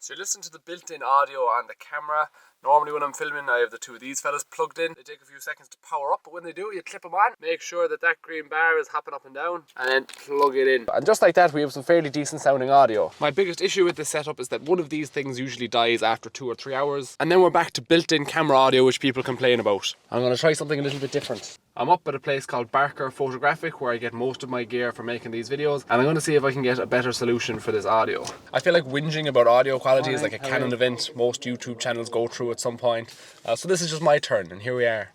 So you listen to the built-in audio on the camera. Normally when I'm filming, I have the two of these fellas plugged in. They take a few seconds to power up, but when they do, you clip them on. Make sure that that green bar is hopping up and down, and then plug it in. And just like that, we have some fairly decent sounding audio. My biggest issue with this setup is that one of these things usually dies after 2 or 3 hours. And then we're back to built-in camera audio, which people complain about. I'm gonna try something a little bit different. I'm up at a place called Barker Photographic where I get most of my gear for making these videos, and I'm going to see if I can get a better solution for this audio. I feel like whinging about audio quality is like a canon event most YouTube channels go through at some point. So this is just my turn, and here we are.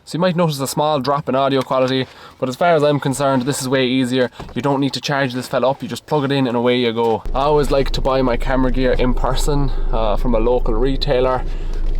So you might notice a small drop in audio quality, but as far as I'm concerned, this is way easier. You don't need to charge this fella up, you just plug it in and away you go. I always like to buy my camera gear in person from a local retailer.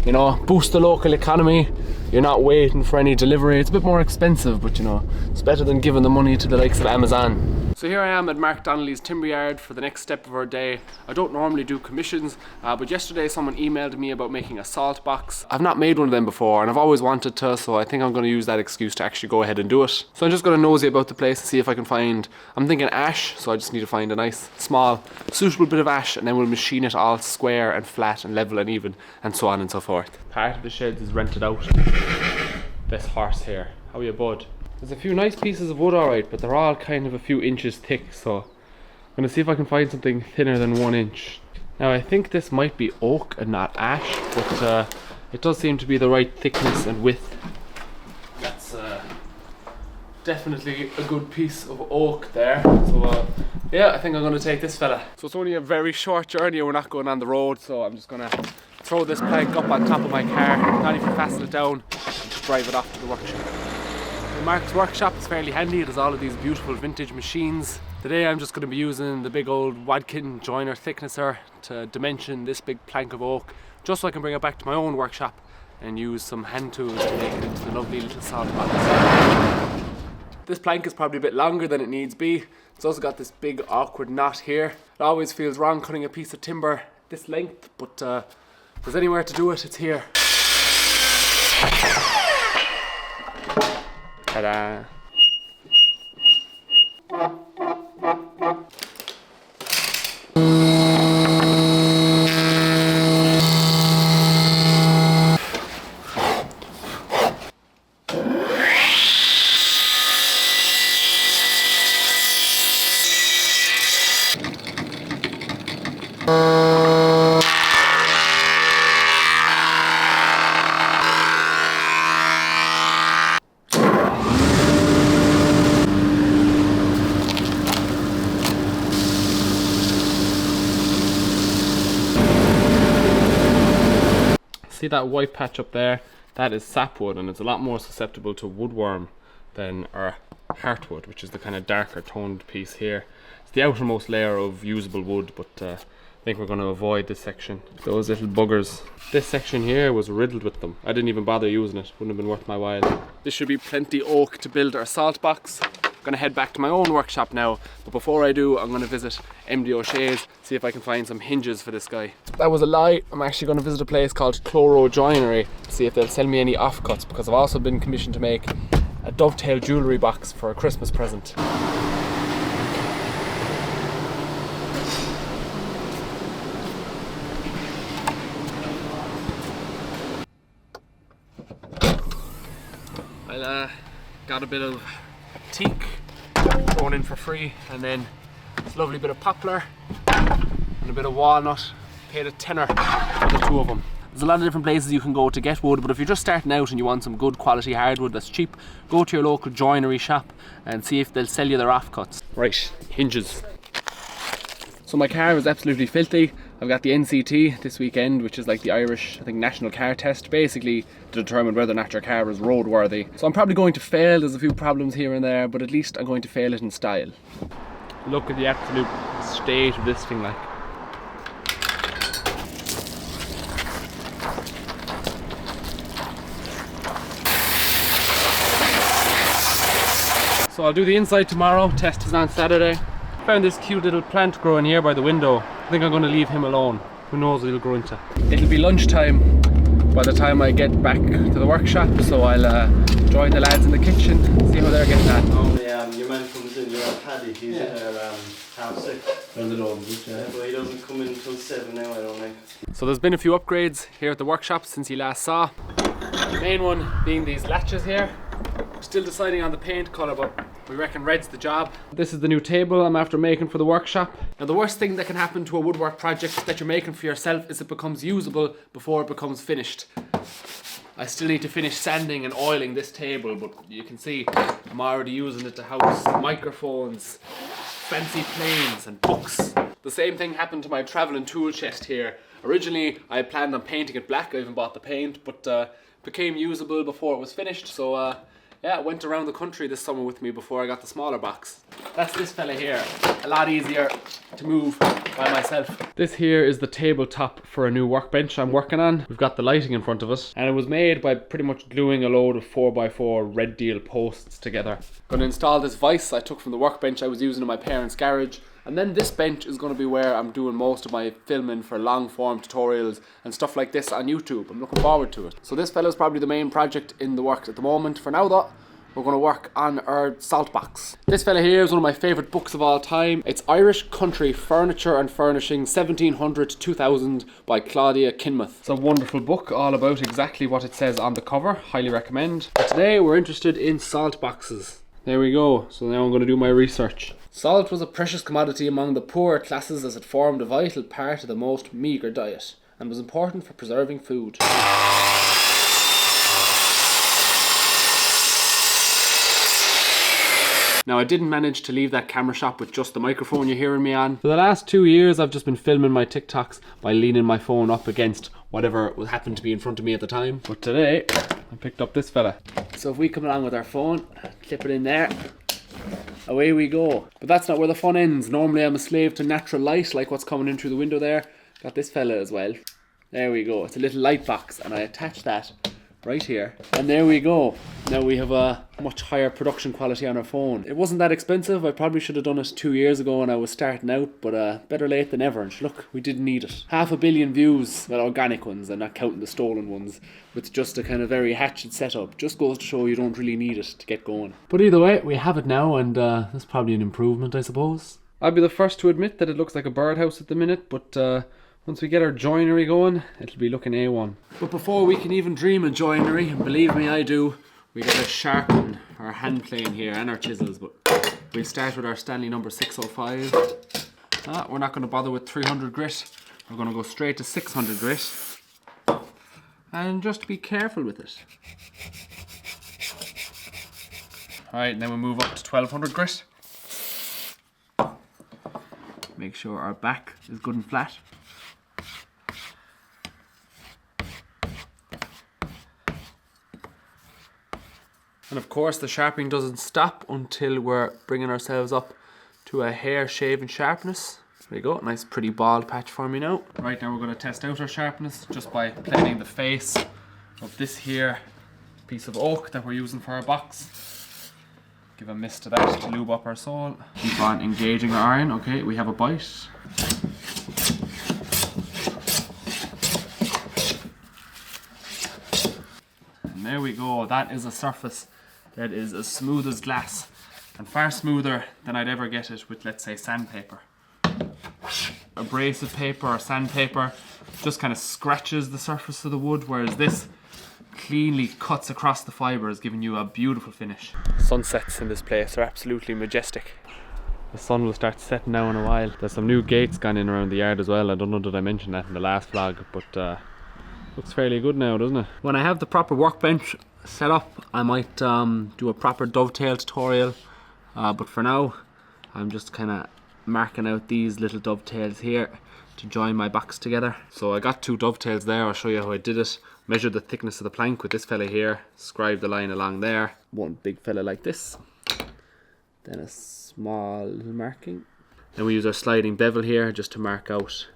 You know, boost the local economy. You're not waiting for any delivery. It's a bit more expensive, but you know, it's better than giving the money to the likes of Amazon. So here I am at Mark Donnelly's timber yard for the next step of our day. I don't normally do commissions, but yesterday someone emailed me about making a salt box. I've not made one of them before, and I've always wanted to, so I think I'm going to use that excuse to actually go ahead and do it. So I'm just going to nosy about the place and see if I can find, I'm thinking ash, so I just need to find a nice, small, suitable bit of ash, and then we'll machine it all square and flat and level and even, and so on and so forth. Part of the shed is rented out. This horse here, how are you, bud? There's a few nice pieces of wood, alright, but they're all kind of a few inches thick, so I'm gonna see if I can find something thinner than 1 inch. Now I think this might be oak and not ash, but it does seem to be the right thickness and width. That's definitely a good piece of oak there. So yeah, I think I'm gonna take this fella. So it's only a very short journey and we're not going on the road, so I'm just gonna throw this plank up on top of my car, not even fasten it down, and just drive it off to the workshop. Mark's workshop is fairly handy. It has all of these beautiful vintage machines. Today I'm just going to be using the big old Wadkin joiner thicknesser to dimension this big plank of oak, just so I can bring it back to my own workshop and use some hand tools to make it into the lovely little salt box. This plank is probably a bit longer than it needs be. It's also got this big awkward knot here. It always feels wrong cutting a piece of timber this length, but if there's anywhere to do it, it's here. Ta-da! See that white patch up there? That is sapwood, and it's a lot more susceptible to woodworm than our heartwood, which is the kind of darker toned piece here. It's the outermost layer of usable wood, but I think we're going to avoid this section. Those little buggers. This section here was riddled with them. I didn't even bother using it. Wouldn't have been worth my while. This should be plenty oak to build our salt box. I'm going to head back to my own workshop now, but before I do, I'm going to visit MD O'Shea's, see if I can find some hinges for this guy. That was a lie. I'm actually going to visit a place called Cloro Joinery to see if they'll sell me any offcuts, because I've also been commissioned to make a dovetail jewellery box for a Christmas present. I got a bit of teak thrown in for free, and then this lovely bit of poplar and a bit of walnut. Paid a tenner for the two of them. There's a lot of different places you can go to get wood, but if you're just starting out and you want some good quality hardwood that's cheap, go to your local joinery shop and see if they'll sell you their offcuts. Right, hinges. So my car is absolutely filthy. I've got the NCT this weekend, which is like the Irish, I think, national car test, basically to determine whether or not your car is roadworthy. So I'm probably going to fail. There's a few problems here and there, but at least I'm going to fail it in style. Look at the absolute state of this thing, like. So I'll do the inside tomorrow, test is on Saturday. Found this cute little plant growing here by the window. I think I'm going to leave him alone. Who knows what he'll grow into. It'll be lunchtime by the time I get back to the workshop, so I'll join the lads in the kitchen, see how they're getting on. Normally your man comes in, you're on Paddy, he's in there 6:30. Well, it opens, yeah. But he doesn't come in until 7 now, I don't think. So there's been a few upgrades here at the workshop since you last saw. The main one being these latches here. We're still deciding on the paint colour, but we reckon red's the job. This is the new table I'm after making for the workshop. Now the worst thing that can happen to a woodwork project that you're making for yourself is it becomes usable before it becomes finished. I still need to finish sanding and oiling this table, but you can see I'm already using it to house microphones, fancy planes and books. The same thing happened to my travelling tool chest here. Originally I had planned on painting it black, I even bought the paint, but became usable before it was finished, so yeah, it went around the country this summer with me before I got the smaller box. That's this fella here. A lot easier to move by myself. This here is the tabletop for a new workbench I'm working on. We've got the lighting in front of it, and it was made by pretty much gluing a load of 4x4 red deal posts together. Gonna install this vise I took from the workbench I was using in my parents' garage. And then this bench is going to be where I'm doing most of my filming for long form tutorials and stuff like this on YouTube. I'm looking forward to it. So this fella's probably the main project in the works at the moment. For now though, we're going to work on our salt box. This fella here is one of my favourite books of all time. It's Irish Country Furniture and Furnishing 1700 to 2000 by Claudia Kinmouth. It's a wonderful book all about exactly what it says on the cover. Highly recommend. But today we're interested in salt boxes. There we go. So now I'm going to do my research. Salt was a precious commodity among the poorer classes as it formed a vital part of the most meagre diet and was important for preserving food. Now I didn't manage to leave that camera shop with just the microphone you're hearing me on. For the last 2 years I've just been filming my TikToks by leaning my phone up against whatever happened to be in front of me at the time. But today I picked up this fella. So if we come along with our phone, clip it in there, away we go. But that's not where the fun ends. Normally I'm a slave to natural light, like what's coming in through the window there. Got this fella as well. There we go. It's a little light box and I attach that right here. And there we go. Now we have a much higher production quality on our phone. It wasn't that expensive. I probably should have done it 2 years ago when I was starting out, but better late than never. And look, we didn't need it. 500 million views, well, organic ones, and not counting the stolen ones, with just a kind of very hatchet setup. Just goes to show you don't really need it to get going. But either way, we have it now, and that's probably an improvement, I suppose. I'll be the first to admit that it looks like a birdhouse at the minute, but once we get our joinery going, it'll be looking A1. But before we can even dream of joinery, and believe me I do, we gotta sharpen our hand plane here and our chisels, but we'll start with our Stanley number 605. We're not gonna bother with 300 grit, we're gonna go straight to 600 grit. And just be careful with it. Alright, then we move up to 1200 grit. Make sure our back is good and flat. And of course the sharpening doesn't stop until we're bringing ourselves up to a hair shaving sharpness. There you go, nice pretty bald patch for me now. Right, now we're going to test out our sharpness just by planing the face of this here piece of oak that we're using for our box. Give a mist to that to lube up our sole. Keep on engaging our iron. Okay, we have a bite. And there we go, that is a surface that is as smooth as glass and far smoother than I'd ever get it with, let's say, sandpaper. Abrasive paper or sandpaper just kind of scratches the surface of the wood, whereas this cleanly cuts across the fibres, giving you a beautiful finish. Sunsets in this place are absolutely majestic. The sun will start setting now in a while. There's some new gates gone in around the yard as well. I don't know that I mentioned that in the last vlog, but looks fairly good now, doesn't it? When I have the proper workbench set up, I might do a proper dovetail tutorial, but for now I'm just kind of marking out these little dovetails here to join my box together. So I got 2 dovetails there. I'll show you how I did it. Measured the thickness of the plank with this fella here, scribed the line along there. One big fella like this, then a small little marking. Then we use our sliding bevel here just to mark out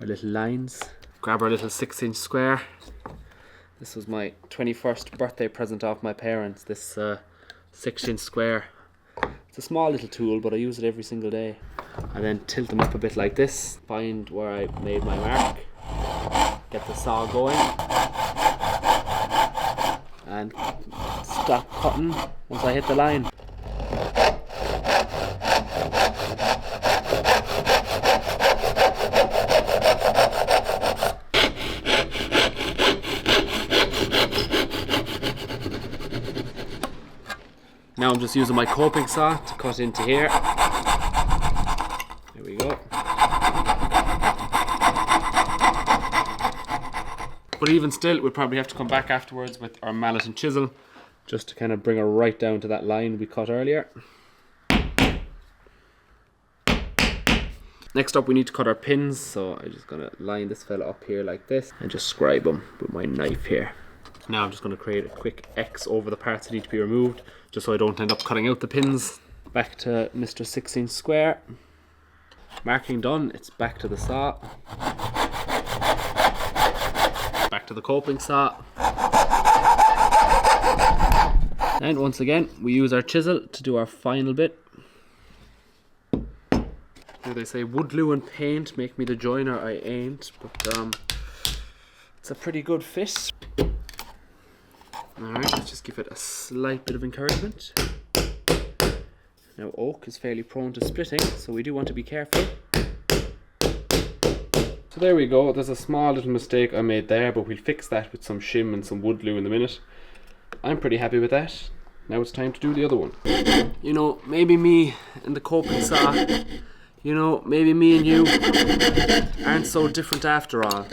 our little lines. Grab our little 6-inch square. This was my 21st birthday present off my parents, this 6-inch square. It's a small little tool, but I use it every single day. I then tilt them up a bit like this, find where I made my mark, get the saw going, and stop cutting once I hit the line. Now I'm just using my coping saw to cut into here. There we go. But even still, we'll probably have to come back afterwards with our mallet and chisel just to kind of bring her right down to that line we cut earlier. Next up, we need to cut our pins, so I'm just going to line this fella up here like this and just scribe them with my knife here. Now I'm just going to create a quick X over the parts that need to be removed, just so I don't end up cutting out the pins. Back to Mr. 16 square. Marking done, it's back to the saw. Back to the coping saw. And once again, we use our chisel to do our final bit. Here they say wood glue and paint make me the joiner I ain't, but it's a pretty good fit. Alright, let's just give it a slight bit of encouragement. Now oak is fairly prone to splitting, so we do want to be careful. So there we go, there's a small little mistake I made there, but we'll fix that with some shim and some wood glue in a minute. I'm pretty happy with that. Now it's time to do the other one. You know, maybe me and the coping saw, you know, maybe me and you aren't so different after all.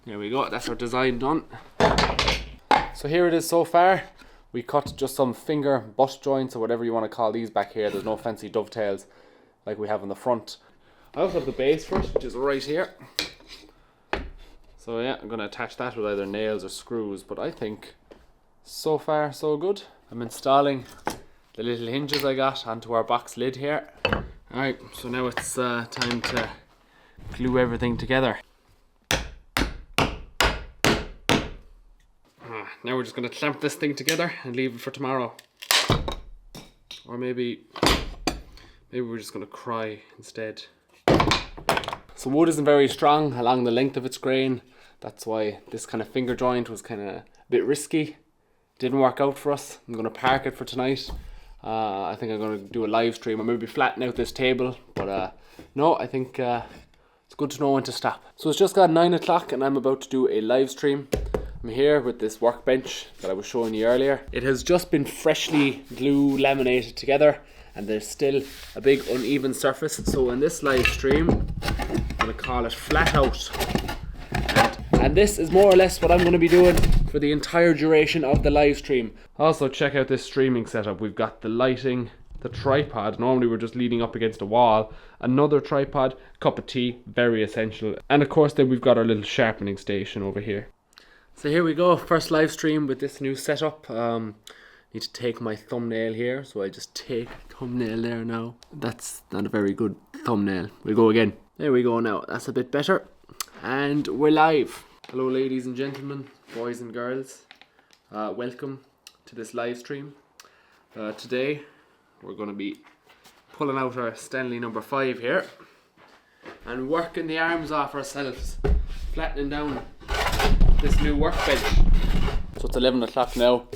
There we go, that's our design done. So here it is so far. We cut just some finger butt joints or whatever you want to call these back here. There's no fancy dovetails like we have on the front. I also have the base for it, which is right here. So yeah, I'm going to attach that with either nails or screws, but I think so far so good. I'm installing the little hinges I got onto our box lid here. Alright, so now it's time to glue everything together. Now we're just going to clamp this thing together and leave it for tomorrow. Or maybe we're just going to cry instead. So wood isn't very strong along the length of its grain. That's why this kind of finger joint was kind of a bit risky. Didn't work out for us. I'm going to park it for tonight. I think I'm going to do a live stream or maybe flatten out this table. But no, I think it's good to know when to stop. So it's just got 9 o'clock and I'm about to do a live stream. I'm here with this workbench that I was showing you earlier. It has just been freshly glue laminated together and there's still a big uneven surface. So in this live stream, I'm going to call it flat out. And this is more or less what I'm going to be doing for the entire duration of the live stream. Also check out this streaming setup. We've got the lighting, the tripod. Normally we're just leaning up against a wall. Another tripod, cup of tea, very essential. And of course then we've got our little sharpening station over here. So here we go, first live stream with this new setup. Need to take my thumbnail here, so I just take thumbnail there now. That's not a very good thumbnail. We'll go again. There we go now, that's a bit better. And we're live. Hello ladies and gentlemen, boys and girls. Welcome to this live stream. Today we're going to be pulling out our Stanley number 5 here and working the arms off ourselves, flattening down this new workbench. So it's 11 o'clock now,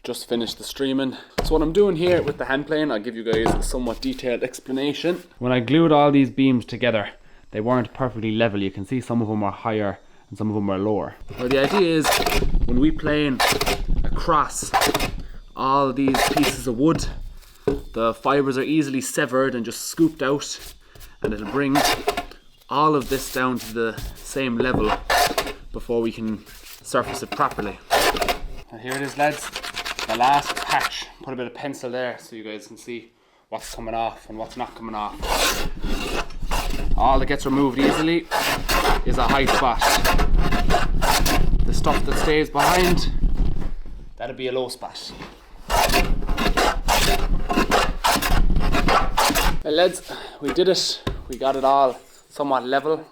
just finished the streaming. So what I'm doing here with the hand plane, I'll give you guys a somewhat detailed explanation. When I glued all these beams together, they weren't perfectly level. You can see some of them are higher and some of them are lower. Well, the idea is when we plane across all these pieces of wood, the fibers are easily severed and just scooped out, and it'll bring all of this down to the same level before we can surface it properly. And here it is, lads, the last patch. Put a bit of pencil there so you guys can see what's coming off and what's not coming off. All that gets removed easily is a high spot. The stuff that stays behind, that'll be a low spot. Well lads, we did it. We got it all somewhat level.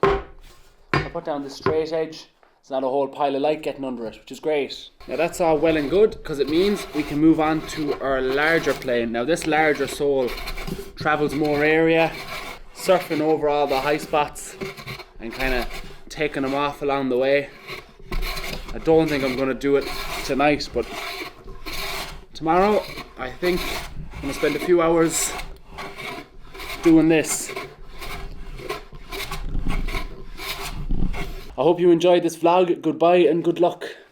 I put down the straight edge. There's not a whole pile of light getting under it, which is great. Now that's all well and good, because it means we can move on to our larger plane. Now this larger sole travels more area, surfing over all the high spots and kind of taking them off along the way. I don't think I'm going to do it tonight, but tomorrow I think I'm going to spend a few hours doing this. I hope you enjoyed this vlog. Goodbye and good luck.